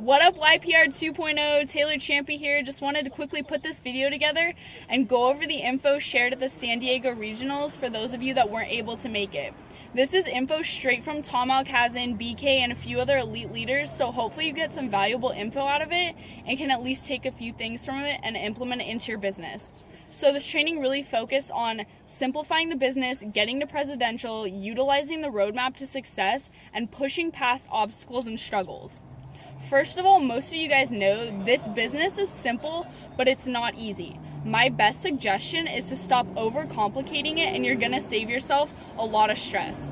What up, YPR 2.0? Taylor Ciampi here. Just wanted to quickly put this video together and go over the info shared at the San Diego Regionals for those of you that weren't able to make it. This is info straight from Tom Alcazan, BK, and a few other elite leaders, so hopefully you get some valuable info out of it and can at least take a few things from it and implement it into your business. So this training really focused on simplifying the business, getting to presidential, utilizing the roadmap to success, and pushing past obstacles and struggles. First of all, most of you guys know this business is simple, but it's not easy. My best suggestion is to stop overcomplicating it, and you're gonna save yourself a lot of stress.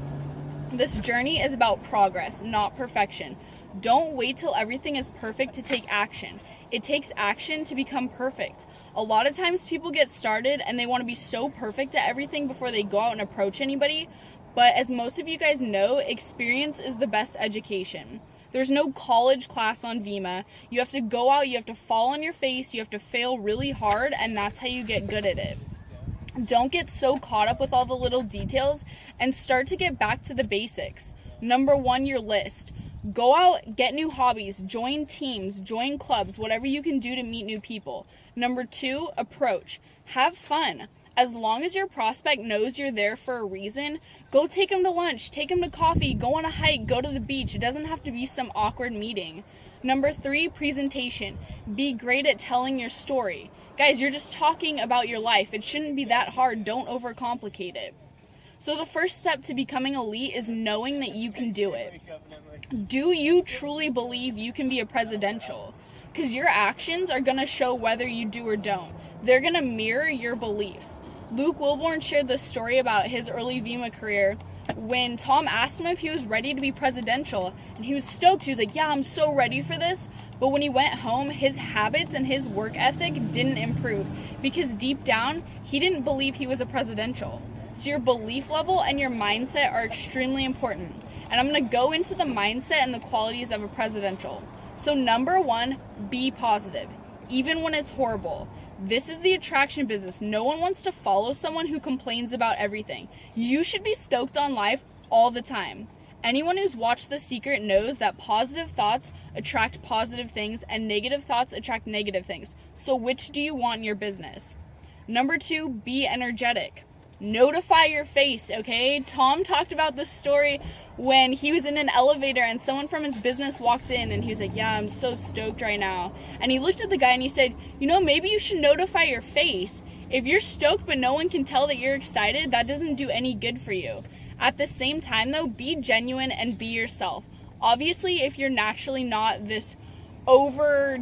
This journey is about progress, not perfection. Don't wait till everything is perfect to take action. It takes action to become perfect. A lot of times people get started and they want to be so perfect at everything before they go out and approach anybody, but as most of you guys know, experience is the best education. There's no college class on Vima. You have to go out, you have to fall on your face, you have to fail really hard, and that's how you get good at it. Don't get so caught up with all the little details and start to get back to the basics. Number one, your list. Go out, get new hobbies, join teams, join clubs, whatever you can do to meet new people. Number two, approach. Have fun. As long as your prospect knows you're there for a reason, go take them to lunch, take them to coffee, go on a hike, go to the beach. It doesn't have to be some awkward meeting. Number three, presentation. Be great at telling your story. Guys, you're just talking about your life. It shouldn't be that hard. Don't overcomplicate it. So the first step to becoming elite is knowing that you can do it. Do you truly believe you can be a presidential? Because your actions are going to show whether you do or don't. They're going to mirror your beliefs. Luke Wilborn shared this story about his early Vima career when Tom asked him if he was ready to be presidential, and he was stoked. He was like, yeah, I'm so ready for this. But when he went home, his habits and his work ethic didn't improve because deep down, he didn't believe he was a presidential. So your belief level and your mindset are extremely important. And I'm going to go into the mindset and the qualities of a presidential. So number one, be positive, even when it's horrible. This is the attraction business. No one wants to follow someone who complains about everything. You should be stoked on life all the time. Anyone who's watched The Secret knows that positive thoughts attract positive things and negative thoughts attract negative things. So which do you want in your business? Number two, be energetic. Notify your face, okay? Tom talked about this story when he was in an elevator and someone from his business walked in and he was like, yeah, I'm so stoked right now. And he looked at the guy and he said, maybe you should notify your face. If you're stoked but no one can tell that you're excited, that doesn't do any good for you. At the same time though, be genuine and be yourself. Obviously, if you're naturally not this over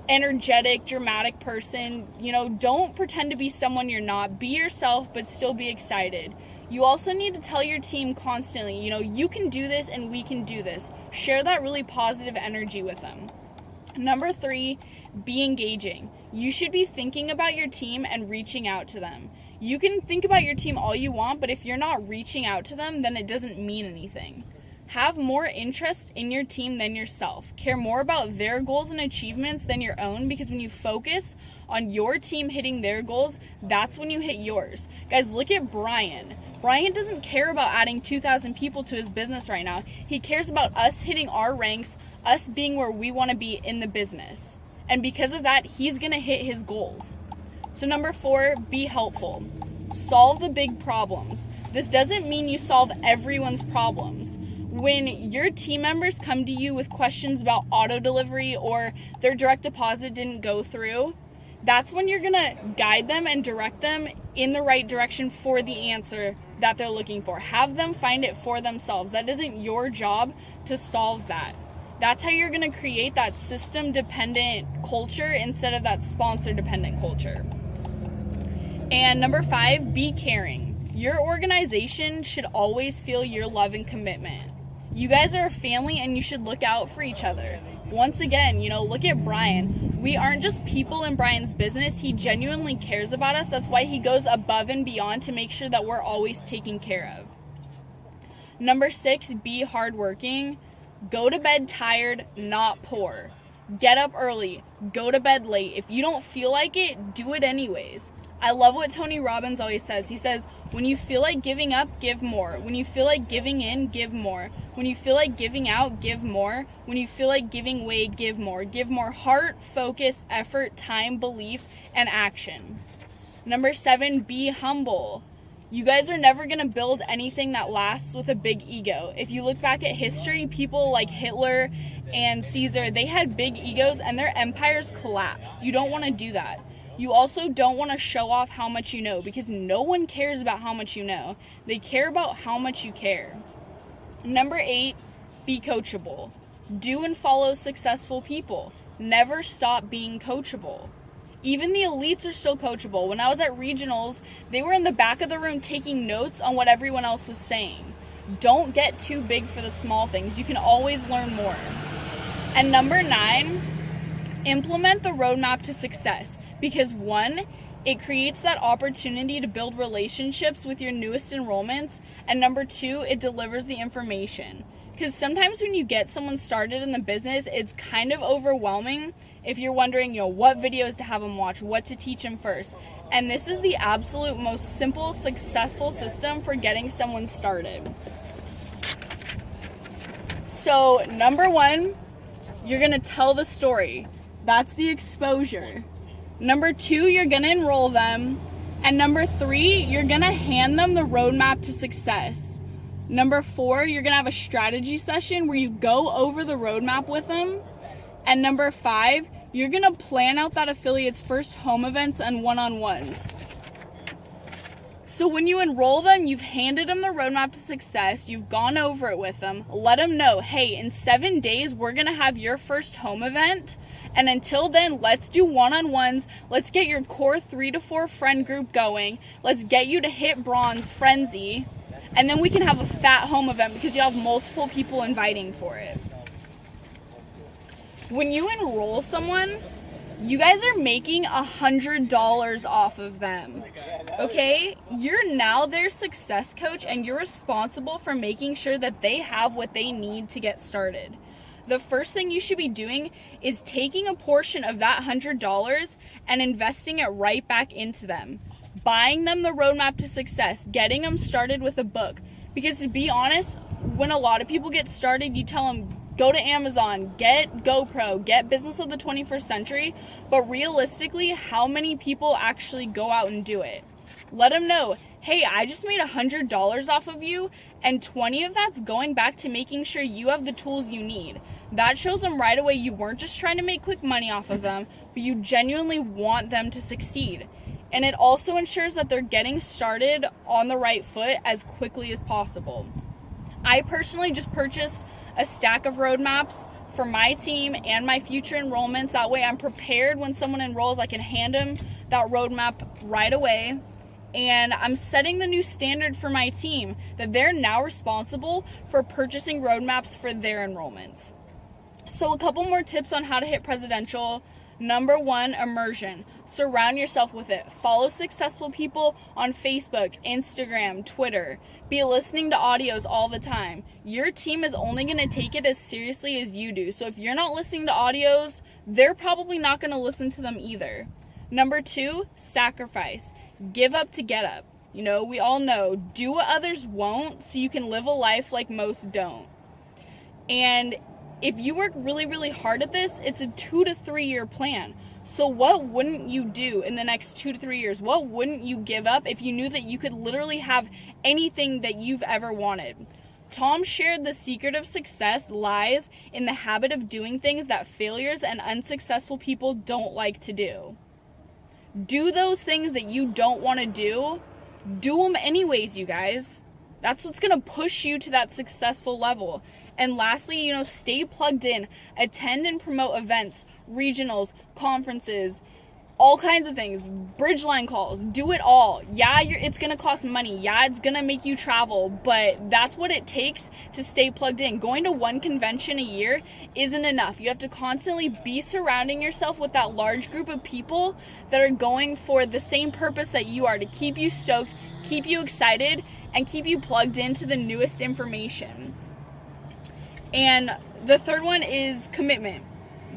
energetic, dramatic person, don't pretend to be someone you're not. Be yourself, but still be excited. You also need to tell your team constantly, you can do this and we can do this. Share that really positive energy with them. Number three, be engaging. You should be thinking about your team and reaching out to them. You can think about your team all you want, but if you're not reaching out to them, then it doesn't mean anything. Have more interest in your team than yourself. Care more about their goals and achievements than your own, because when you focus on your team hitting their goals, that's when you hit yours. Guys, look at Brian. Brian doesn't care about adding 2,000 people to his business right now. He cares about us hitting our ranks, us being where we want to be in the business. And because of that, he's going to hit his goals. So number four, be helpful. Solve the big problems. This doesn't mean you solve everyone's problems. When your team members come to you with questions about auto delivery or their direct deposit didn't go through, that's when you're going to guide them and direct them in the right direction for the answer that they're looking for. Have them find it for themselves. That isn't your job to solve that. That's how you're going to create that system-dependent culture instead of that sponsor-dependent culture. And number five, be caring. Your organization should always feel your love and commitment. You guys are a family and you should look out for each other. Once again, look at Brian. We aren't just people in Brian's business. He genuinely cares about us. That's why he goes above and beyond to make sure that we're always taken care of. Number six, be hardworking. Go to bed tired, not poor. Get up early. Go to bed late. If you don't feel like it, do it anyways. I love what Tony Robbins always says. He says, When you feel like giving up, give more. When you feel like giving in, give more. When you feel like giving out, give more. When you feel like giving way, give more. Give more heart, focus, effort, time, belief, and action. Number 7, be humble. You guys are never going to build anything that lasts with a big ego. If you look back at history, people like Hitler and Caesar, they had big egos and their empires collapsed. You don't want to do that. You also don't want to show off how much you know, because no one cares about how much you know. They care about how much you care. Number 8, be coachable. Do and follow successful people. Never stop being coachable. Even the elites are still coachable. When I was at regionals, they were in the back of the room taking notes on what everyone else was saying. Don't get too big for the small things. You can always learn more. And number 9, implement the roadmap to success. Because 1, it creates that opportunity to build relationships with your newest enrollments. And number 2, it delivers the information. Because sometimes when you get someone started in the business, it's kind of overwhelming if you're wondering, what videos to have them watch, what to teach them first. And this is the absolute most simple, successful system for getting someone started. So, number 1, you're going to tell the story. That's the exposure. Number 2, you're going to enroll them. And number 3, you're going to hand them the roadmap to success. Number 4, you're going to have a strategy session where you go over the roadmap with them. And number 5, you're going to plan out that affiliate's first home events and one-on-ones. So when you enroll them, you've handed them the roadmap to success, you've gone over it with them, let them know, hey, in 7 days, we're going to have your first home event. And until then, let's do one-on-ones. Let's get your core 3 to 4 friend group going. Let's get you to hit bronze frenzy. And then we can have a fat home event because you have multiple people inviting for it. When you enroll someone, you guys are making $100 off of them. Okay? You're now their success coach and you're responsible for making sure that they have what they need to get started. The first thing you should be doing is taking a portion of that $100 and investing it right back into them. Buying them the roadmap to success, getting them started with a book. Because to be honest, when a lot of people get started, you tell them, go to Amazon, get GoPro, get Business of the 21st Century. But realistically, how many people actually go out and do it? Let them know, hey, I just made $100 off of you, and 20 of that's going back to making sure you have the tools you need. That shows them right away you weren't just trying to make quick money off of them, but you genuinely want them to succeed. And it also ensures that they're getting started on the right foot as quickly as possible. I personally just purchased a stack of roadmaps for my team and my future enrollments. That way I'm prepared when someone enrolls, I can hand them that roadmap right away. And I'm setting the new standard for my team that they're now responsible for purchasing roadmaps for their enrollments. So a couple more tips on how to hit presidential. Number 1, immersion. Surround yourself with it. Follow successful people on Facebook, Instagram, Twitter. Be listening to audios all the time. Your team is only going to take it as seriously as you do. So if you're not listening to audios, they're probably not going to listen to them either. Number 2, sacrifice. Give up to get up. We all know, do what others won't so you can live a life like most don't. And if you work really, really hard at this, it's a 2 to 3 year plan. So what wouldn't you do in the next 2 to 3 years? What wouldn't you give up if you knew that you could literally have anything that you've ever wanted? Tom shared the secret of success lies in the habit of doing things that failures and unsuccessful people don't like to do. Do those things that you don't want to do them anyways, you guys. That's what's going to push you to that successful level. And lastly, stay plugged in. Attend and promote events, regionals, conferences, all kinds of things, bridgeline calls, do it all. Yeah, it's going to cost money. Yeah, it's going to make you travel, but that's what it takes to stay plugged in. Going to one convention a year isn't enough. You have to constantly be surrounding yourself with that large group of people that are going for the same purpose that you are, to keep you stoked, keep you excited, and keep you plugged into the newest information. And the third one is commitment.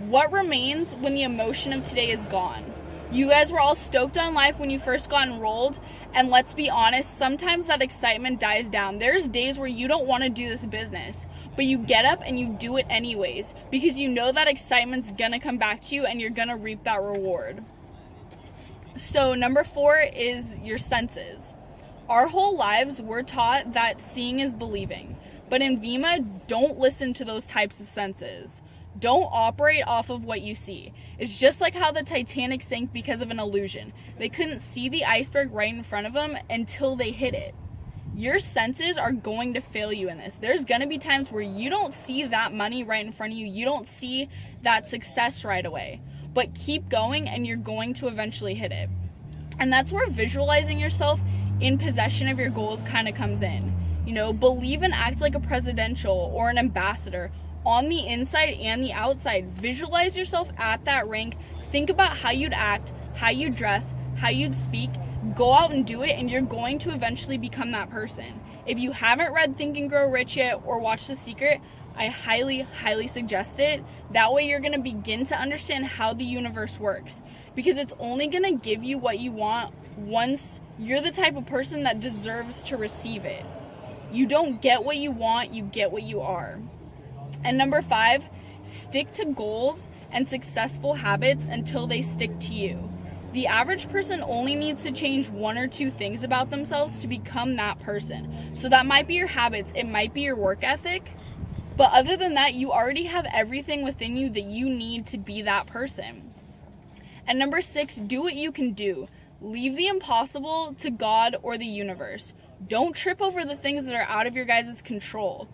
What remains when the emotion of today is gone? You guys were all stoked on life when you first got enrolled, and let's be honest, sometimes that excitement dies down. There's days where you don't want to do this business, but you get up and you do it anyways because you know that excitement's gonna come back to you and you're gonna reap that reward. So number 4 is your senses. Our whole lives we're taught that seeing is believing, but in VEMA, don't listen to those types of senses. Don't operate off of what you see. It's just like how the Titanic sank because of an illusion. They couldn't see the iceberg right in front of them until they hit it. Your senses are going to fail you in this. There's going to be times where you don't see that money right in front of you. You don't see that success right away. But keep going and you're going to eventually hit it. And that's where visualizing yourself in possession of your goals kind of comes in. You know, believe and act like a presidential or an ambassador on the inside and the outside. Visualize yourself at that rank. Think about how you'd act, how you dress, how you'd speak. Go out and do it, and you're going to eventually become that person. If you haven't read Think and Grow Rich yet or watched The Secret, I highly, highly suggest it. That way you're going to begin to understand how the universe works, because it's only going to give you what you want once you're the type of person that deserves to receive it. You don't get what you want, you get what you are. And number 5, stick to goals and successful habits until they stick to you. The average person only needs to change 1 or 2 things about themselves to become that person. So that might be your habits, it might be your work ethic, but other than that, you already have everything within you that you need to be that person. And number 6, do what you can do. Leave the impossible to God or the universe. Don't trip over the things that are out of your guys' control.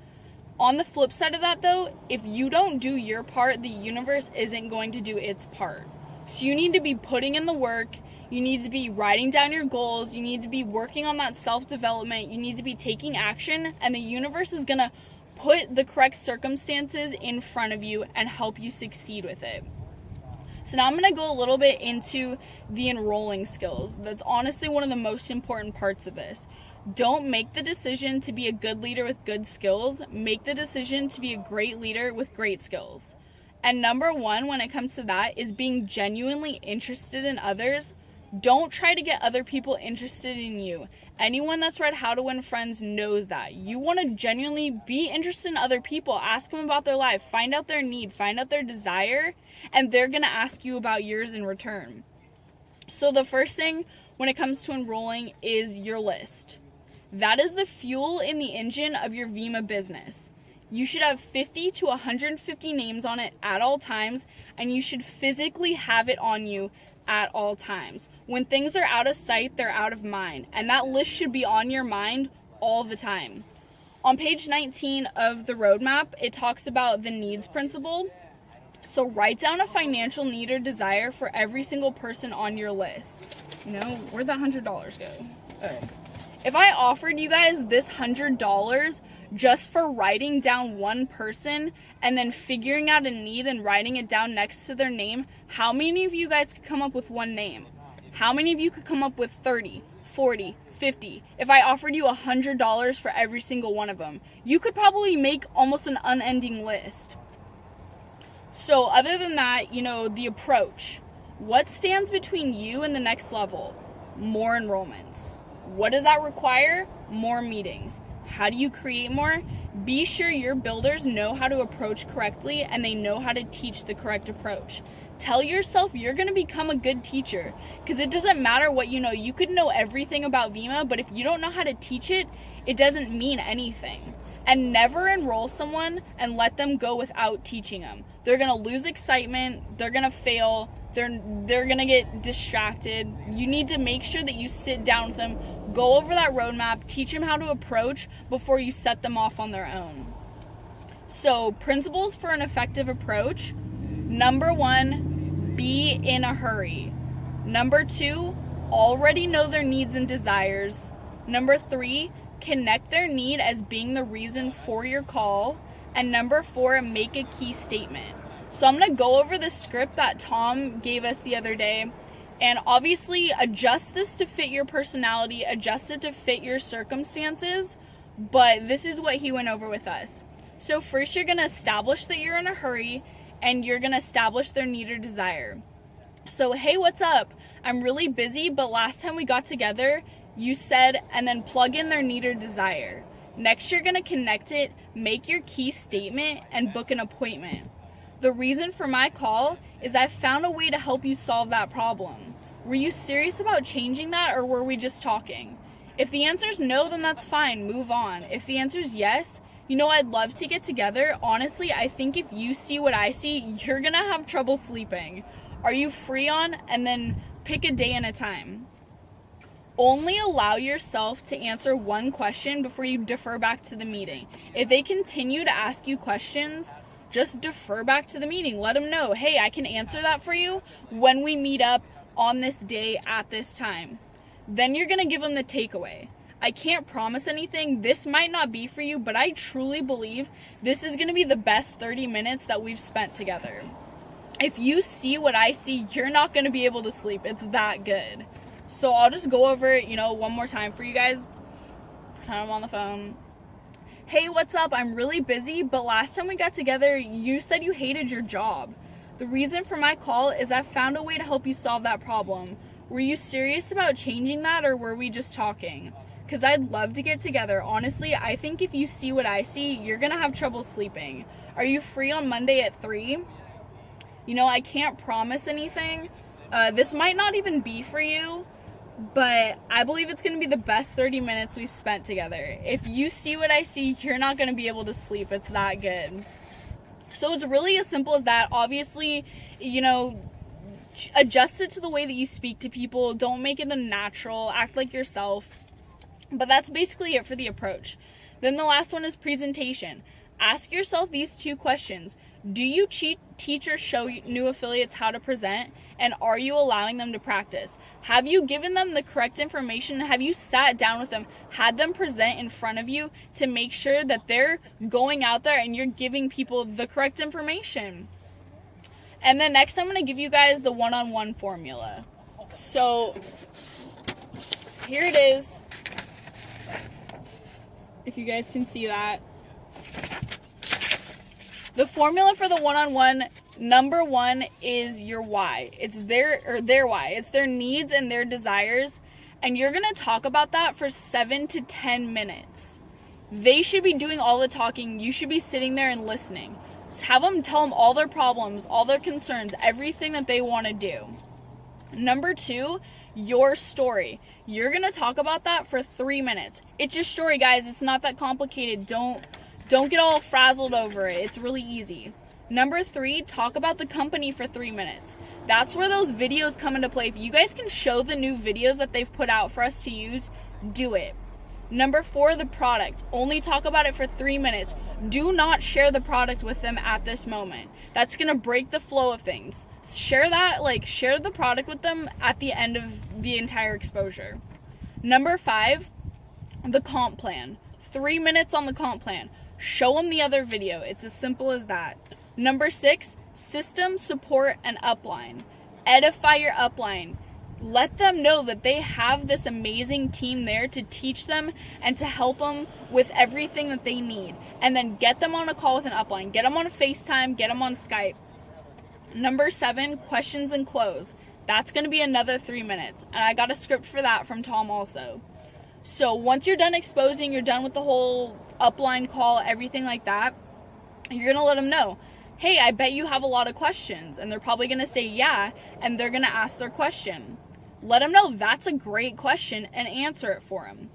On the flip side of that though, if you don't do your part, the universe isn't going to do its part. So you need to be putting in the work, you need to be writing down your goals, you need to be working on that self-development, you need to be taking action, and the universe is going to put the correct circumstances in front of you and help you succeed with it. So now I'm going to go a little bit into the enrolling skills. That's honestly one of the most important parts of this. Don't make the decision to be a good leader with good skills. Make the decision to be a great leader with great skills. And number 1 when it comes to that is being genuinely interested in others. Don't try to get other people interested in you. Anyone that's read How to Win Friends knows that. You want to genuinely be interested in other people. Ask them about their life. Find out their need. Find out their desire. And they're going to ask you about yours in return. So the first thing when it comes to enrolling is your list. That is the fuel in the engine of your VEMA business. You should have 50 to 150 names on it at all times, and you should physically have it on you at all times. When things are out of sight, they're out of mind, and that list should be on your mind all the time. On page 19 of the roadmap, it talks about the needs principle. So write down a financial need or desire for every single person on your list. You know, where'd that $100 go? Oh. If I offered you guys this $100 just for writing down one person and then figuring out a need and writing it down next to their name, how many of you guys could come up with one name? How many of you could come up with 30, 40, 50? If I offered you $100 for every single one of them, you could probably make almost an unending list. So other than that, you know, the approach. What stands between you and the next level? More enrollments. What does that require? More meetings. How do you create more? Be sure your builders know how to approach correctly and they know how to teach the correct approach. Tell yourself you're going to become a good teacher, because it doesn't matter what you know. You could know everything about VEMA, but if you don't know how to teach it, it doesn't mean anything. And never enroll someone and let them go without teaching them. They're going to lose excitement, they're going to fail, they're going to get distracted. You need to make sure that you sit down with them, go over that roadmap, teach them how to approach before you set them off on their own. So, principles for an effective approach. Number 1, be in a hurry. Number 2, already know their needs and desires. Number 3, connect their need as being the reason for your call. And number 4, make a key statement. So I'm going to go over the script that Tom gave us the other day, and obviously adjust this to fit your personality, adjust it to fit your circumstances, but this is what he went over with us. So first you're going to establish that you're in a hurry, and you're going to establish their need or desire. So, hey, what's up? I'm really busy, but last time we got together, you said, and then plug in their need or desire. Next, you're going to connect it, make your key statement, and book an appointment. The reason for my call is I found a way to help you solve that problem. Were you serious about changing that, or were we just talking? If the answer is no, then that's fine, move on. If the answer is yes, I'd love to get together. Honestly, I think if you see what I see, you're going to have trouble sleeping. Are you free on? And then pick a day and a time. Only allow yourself to answer one question before you defer back to the meeting. If they continue to ask you questions, just defer back to the meeting. Let them know, hey, I can answer that for you when we meet up on this day at this time. Then you're going to give them the takeaway. I can't promise anything. This might not be for you, but I truly believe this is going to be the best 30 minutes that we've spent together. If you see what I see, you're not going to be able to sleep. It's that good. So I'll just go over it, one more time for you guys. Pretend I'm on the phone. Hey, what's up? I'm really busy, but last time we got together, you said you hated your job. The reason for my call is I found a way to help you solve that problem. Were you serious about changing that, or were we just talking? Because I'd love to get together. Honestly, I think if you see what I see, you're going to have trouble sleeping. Are you free on Monday at 3? I can't promise anything. This might not even be for you, but I believe it's going to be the best 30 minutes we spent together. If you see what I see, you're not going to be able to sleep. It's that good. So it's really as simple as that. Obviously, adjust it to the way that you speak to people. Don't make it unnatural. Act like yourself. But that's basically it for the approach. Then the last one is presentation. Ask yourself these 2 questions. Do you teach or show new affiliates how to present? And are you allowing them to practice? Have you given them the correct information? Have you sat down with them, had them present in front of you to make sure that they're going out there and you're giving people the correct information? And then next, I'm going to give you guys the one-on-one formula. So here it is. If you guys can see that. The formula for the one-on-one, number 1 is your why. It's their why. It's their needs and their desires. And you're going to talk about that for 7 to 10 minutes. They should be doing all the talking. You should be sitting there and listening. Just have them tell them all their problems, all their concerns, everything that they want to do. Number 2, your story. You're going to talk about that for 3 minutes. It's your story, guys. It's not that complicated. Don't get all frazzled over it. It's really easy. Number 3, talk about the company for 3 minutes. That's where those videos come into play. If you guys can show the new videos that they've put out for us to use, do it. Number 4, the product. Only talk about it for 3 minutes. Do not share the product with them at this moment. That's going to break the flow of things. Share the product with them at the end of the entire exposure. Number 5, the comp plan. 3 minutes on the comp plan. Show them the other video. It's as simple as that. Number 6, system, support, and upline. Edify your upline. Let them know that they have this amazing team there to teach them and to help them with everything that they need. And then get them on a call with an upline. Get them on FaceTime. Get them on Skype. Number 7, questions and close. That's going to be another 3 minutes. And I got a script for that from Tom also. So once you're done exposing, you're done with the whole upline call, everything like that, you're going to let them know, hey, I bet you have a lot of questions. And they're probably going to say yeah, and they're going to ask their question. Let them know that's a great question and answer it for them.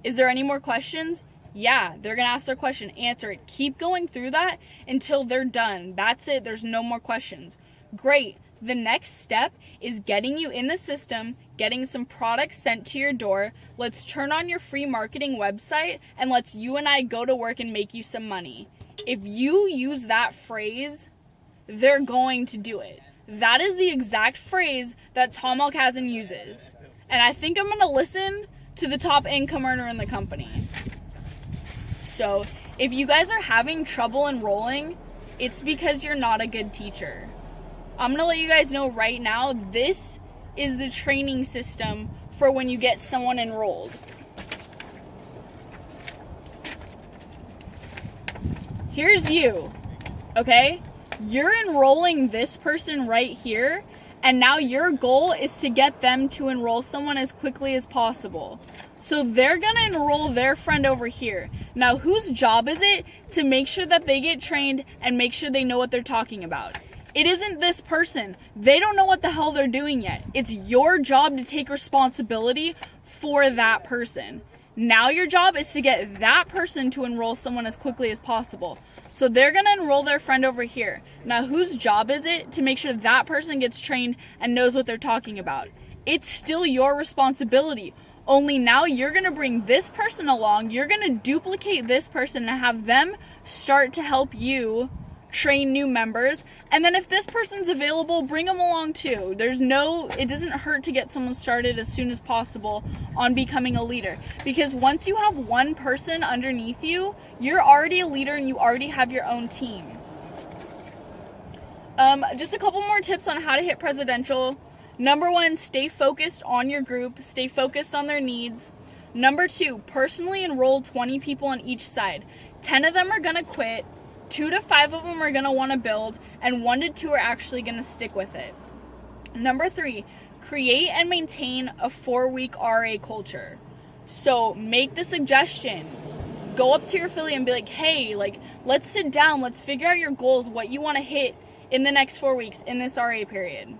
Is there any more questions? Yeah, they're going to ask their question, answer it. Keep going through that until they're done. That's it. There's no more questions. Great. The next step is getting you in the system, getting some products sent to your door. Let's turn on your free marketing website and let's you and I go to work and make you some money. If you use that phrase, they're going to do it. That is the exact phrase that Tom Alcazan uses. And I think I'm going to listen to the top income earner in the company. So if you guys are having trouble enrolling, it's because you're not a good teacher. I'm going to let you guys know right now, this is the training system for when you get someone enrolled. Here's you, okay? You're enrolling this person right here, And now your goal is to get them to enroll someone as quickly as possible. So they're going to enroll their friend over here. Now, whose job is it to make sure that they get trained and make sure they know what they're talking about? It isn't this person. They don't know what the hell they're doing yet. It's your job to take responsibility for that person. Now your job is to get that person to enroll someone as quickly as possible. So they're going to enroll their friend over here. Now, whose job is it to make sure that person gets trained and knows what they're talking about? It's still your responsibility. Only now you're going to bring this person along. You're going to duplicate this person and have them start to help you train new members. And then if this person's available, bring them along too. It doesn't hurt to get someone started as soon as possible on becoming a leader. Because once you have one person underneath you, you're already a leader and you already have your own team. Just a couple more tips on how to hit presidential. Number 1, stay focused on your group. Stay focused on their needs. Number 2, personally enroll 20 people on each side. 10 of them are going to quit. 2 to 5 of them are going to want to build, and 1 to 2 are actually going to stick with it. Number 3, create and maintain a 4-week RA culture. So make the suggestion. Go up to your affiliate and be like, hey, let's sit down. Let's figure out your goals, what you want to hit in the next 4 weeks in this RA period.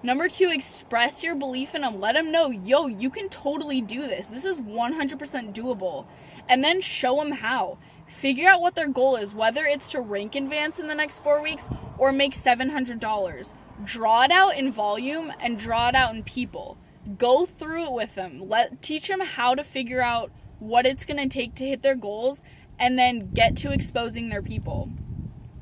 Number 2, express your belief in them. Let them know, yo, you can totally do this. This is 100% doable. And then show them how. Figure out what their goal is, whether it's to rank advance in the next 4 weeks or make $700. Draw it out in volume and draw it out in people. Go through it with them. Teach them how to figure out what it's going to take to hit their goals and then get to exposing their people.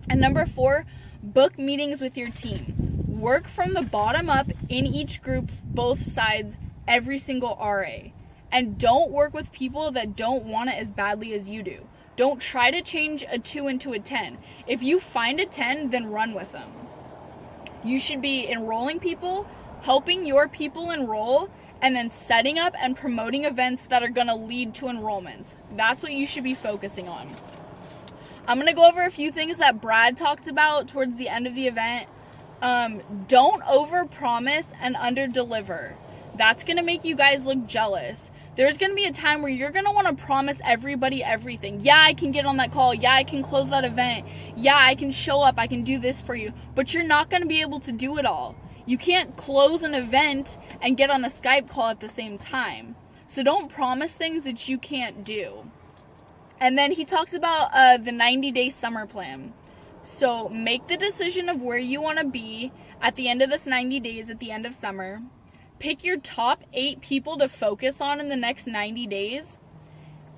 And number 4, book meetings with your team. Work from the bottom up in each group, both sides, every single RA. And don't work with people that don't want it as badly as you do. Don't try to change a 2 into a 10. If you find a 10, then run with them. You should be enrolling people, helping your people enroll, and then setting up and promoting events that are going to lead to enrollments. That's what you should be focusing on. I'm going to go over a few things that Brad talked about towards the end of the event. Don't overpromise and underdeliver. That's going to make you guys look jealous. There's going to be a time where you're going to want to promise everybody everything. Yeah, I can get on that call. Yeah, I can close that event. Yeah, I can show up. I can do this for you. But you're not going to be able to do it all. You can't close an event and get on a Skype call at the same time. So don't promise things that you can't do. And then he talks about the 90-day summer plan. So make the decision of where you want to be at the end of this 90 days, at the end of summer. Pick your top 8 people to focus on in the next 90 days.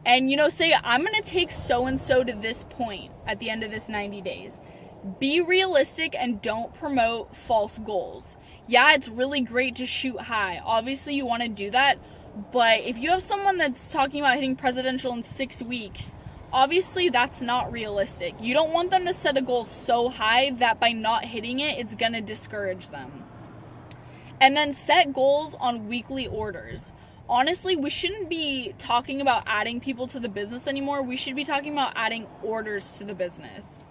And, say, I'm going to take so-and-so to this point at the end of this 90 days. Be realistic and don't promote false goals. Yeah, it's really great to shoot high. Obviously, you want to do that. But if you have someone that's talking about hitting presidential in 6 weeks, obviously that's not realistic. You don't want them to set a goal so high that by not hitting it, it's going to discourage them. And then set goals on weekly orders. Honestly, we shouldn't be talking about adding people to the business anymore. We should be talking about adding orders to the business.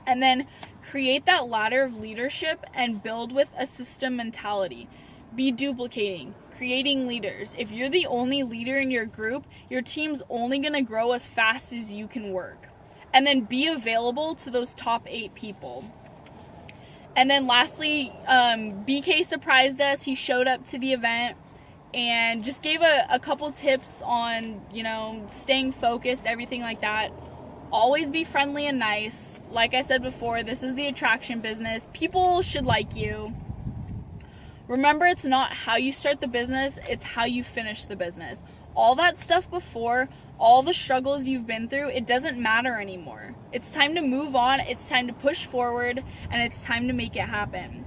And then create that ladder of leadership and build with a system mentality. Be duplicating, creating leaders. If you're the only leader in your group, your team's only going to grow as fast as you can work. And then be available to those top 8 people. And then lastly, BK surprised us. He showed up to the event and just gave a couple tips on, staying focused, everything like that. Always be friendly and nice. Like I said before, this is the attraction business. People should like you. Remember, it's not how you start the business, it's how you finish the business. All that stuff before, all the struggles you've been through, it doesn't matter anymore. It's time to move on, it's time to push forward, and it's time to make it happen.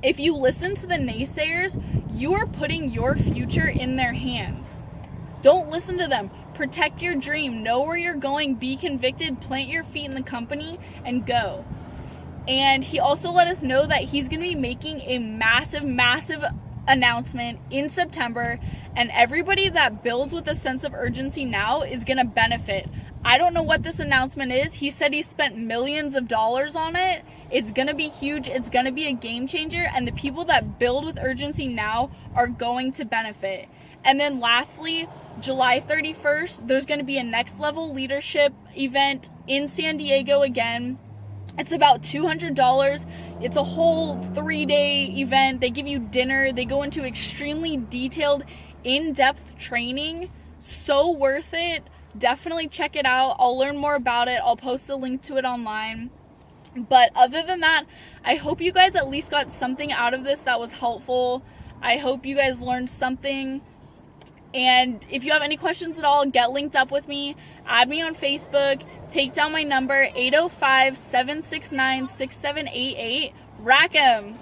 If you listen to the naysayers, you are putting your future in their hands. Don't listen to them. Protect your dream. Know where you're going. Be convicted. Plant your feet in the company and go. And he also let us know that he's going to be making a massive announcement in September, and everybody that builds with a sense of urgency now is going to benefit. I don't know what this announcement is. He said he spent millions of dollars on it. It's going to be huge. It's going to be a game changer. And the people that build with urgency now are going to benefit. And then lastly, July 31st, there's going to be a next level leadership event in San Diego again. It's about $200. It's a whole 3-day event. They give you dinner. They go into extremely detailed, in-depth training. So worth it. Definitely check it out. I'll learn more about it. I'll post a link to it online. But other than that, I hope you guys at least got something out of this that was helpful. I hope you guys learned something. And if you have any questions at all, get linked up with me. Add me on Facebook. Take down my number, 805-769-6788. Rack 'em!